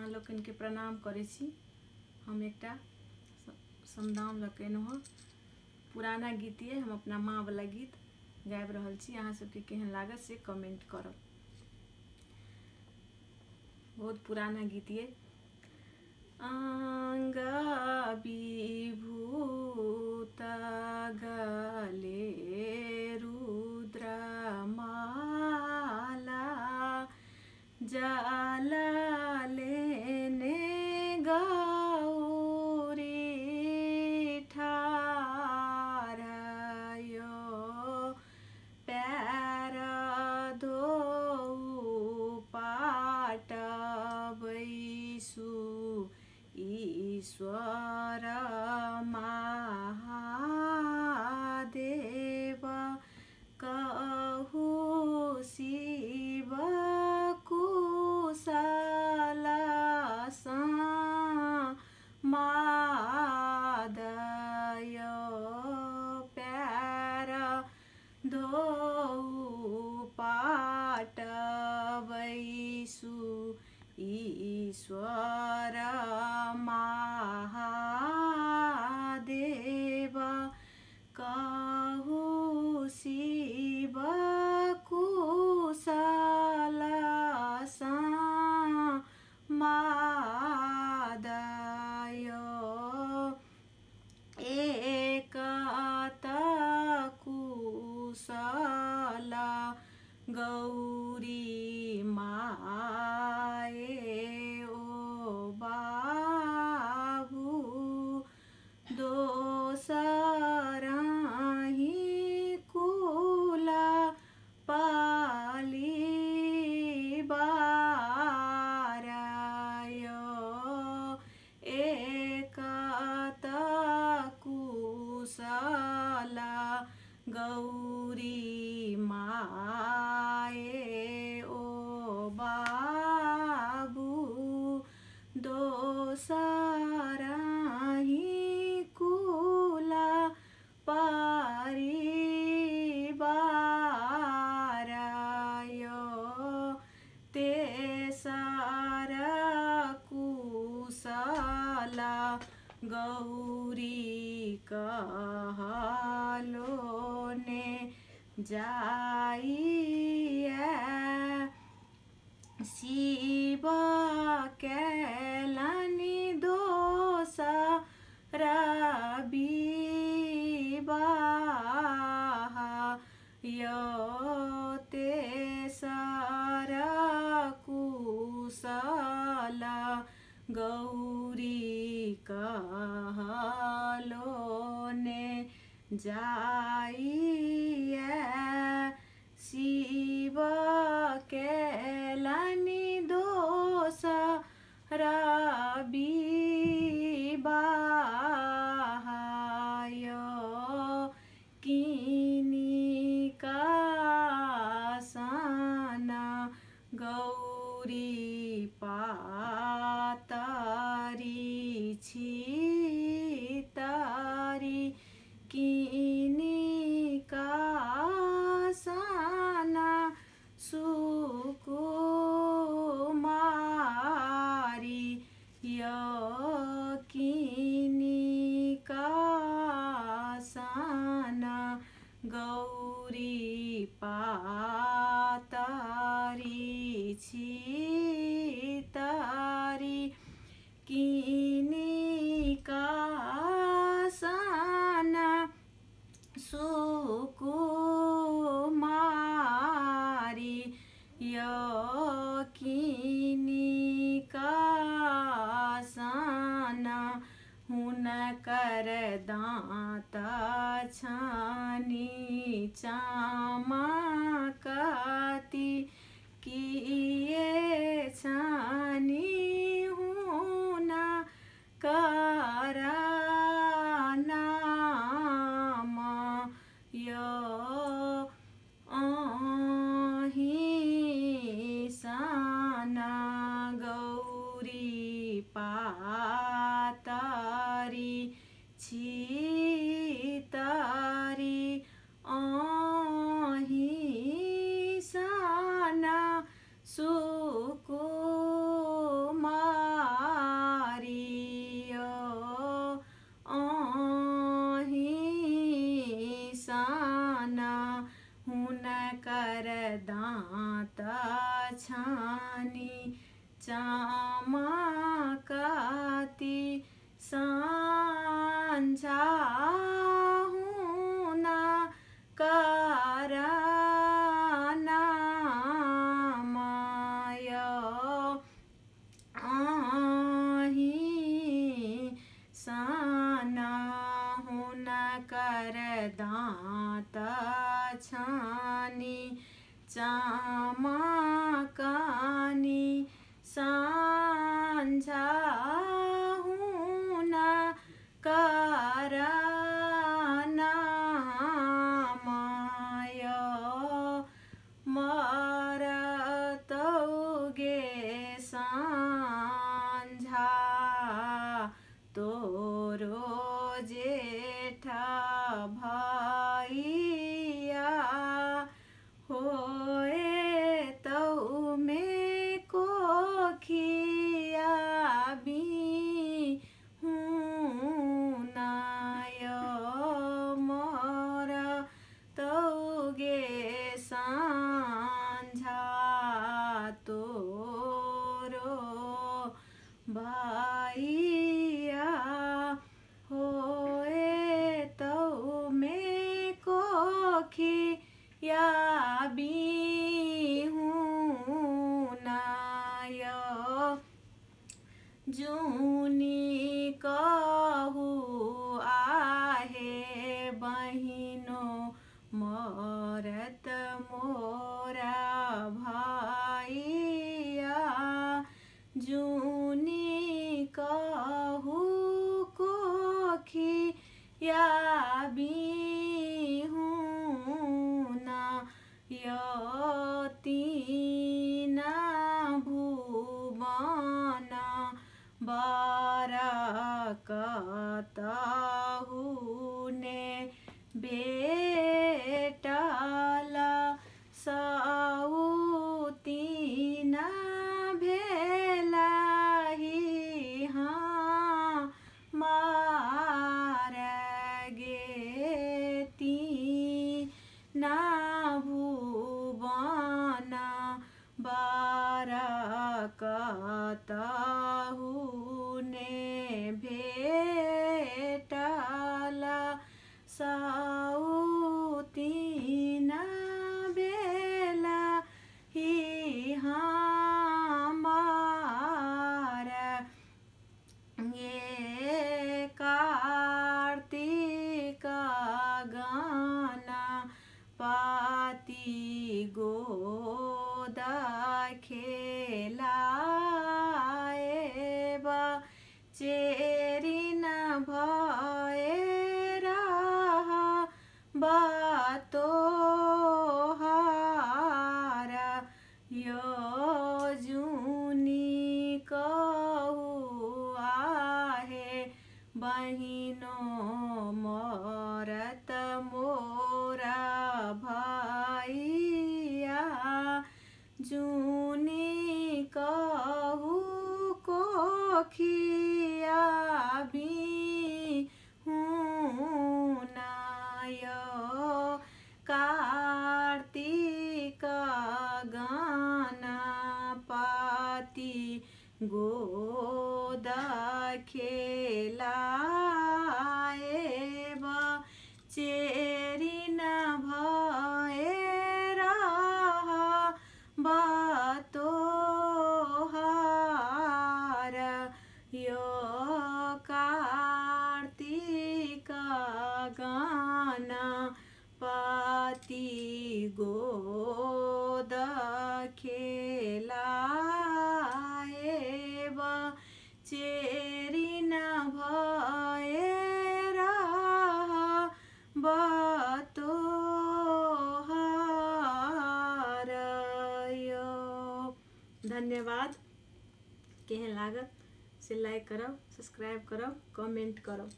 अहाँ लोकन के प्रणाम करै छी। हम एकटा समदाउन लऽ केलहुँ हँ, पुराना गीत ये, हम अपना माँ वाला गीत गाबि रहल छी। अहाँ सबके केहन लागत से कमेंट करब। बहुत पुराना गीत ये। अंग विभूत गले रुद्रमाला, जल लेने गौरी ठारयो, पैर धोऊ पाट बैसु ईश्वर महादेव, कहु शिव कुशल समादय, पैर धोऊ पाट बैसु ईश्वर महादेव, कहु शिव कुशल समादय, एकत कुशल गौरी माए ओ बाबू, दोसरहि कुल पाली बारयो, एकत कुशल गौरी माए ओ बाबू, दोसरहि कुल परिवारयो, तेसर कुशल गौरी कहलो ने जाइए, शिव कैलनि दोसर विवाह यो, तेसर कुशल गौरी कहलो ने जाइए, शिव कैलनि दोसर विवाह यो, किनिका सन गौरी पातरी छितरी, किनिका सन सुकुमारी यो, किनिका सन गौरी पातरी छितरी, किनिका सन सुकुमारी यो, किनिका सन हुनकर दाँत छानी चमकती, किए छानी हुनकर नाम यो, अहि सन गौरी पातरी छितरी, अहि सन सुकुमारी चामा काती सांझा हुना कराना माय आही साना हुना कर दांत छानी चामा कानी सांझा हुना कराना माय मरतौगे सांझा तोरो जेठा भैया होए तौ में कोखिया बिहुनाय मोर तौगे सांझा तोरो भैया होए तौ में कोखिया बिहुनाय जूनी कहू आहे बहिनो मरत मोरा भैया जूनी कहू कोखिया बिहुना यतीना भुवन बरकतहुने भेटला सौतीना भेलाही हाँ मार गेती ना भुवन बरकतहुने भेटला सौतीना बेला ही हमार ये कार्तिक गाना पाती गोद खेलाए बा चेरी न भए रहा बातो हारा यो जूनी कहू आहे बहिनो मरत मोरा भैया जूनी कहू कोखिया बिहुनाय कार्तिक गाना पाती गोद खेलाए बा चेरी न भए रहा बातो हार यो कार्तिक गाना पाती गोद खेलाए बा चेरी न भए रहा बातो हार यो। धन्यवाद। केहन लागत से लाइक करब, सब्सक्राइब करब, कमेंट करब।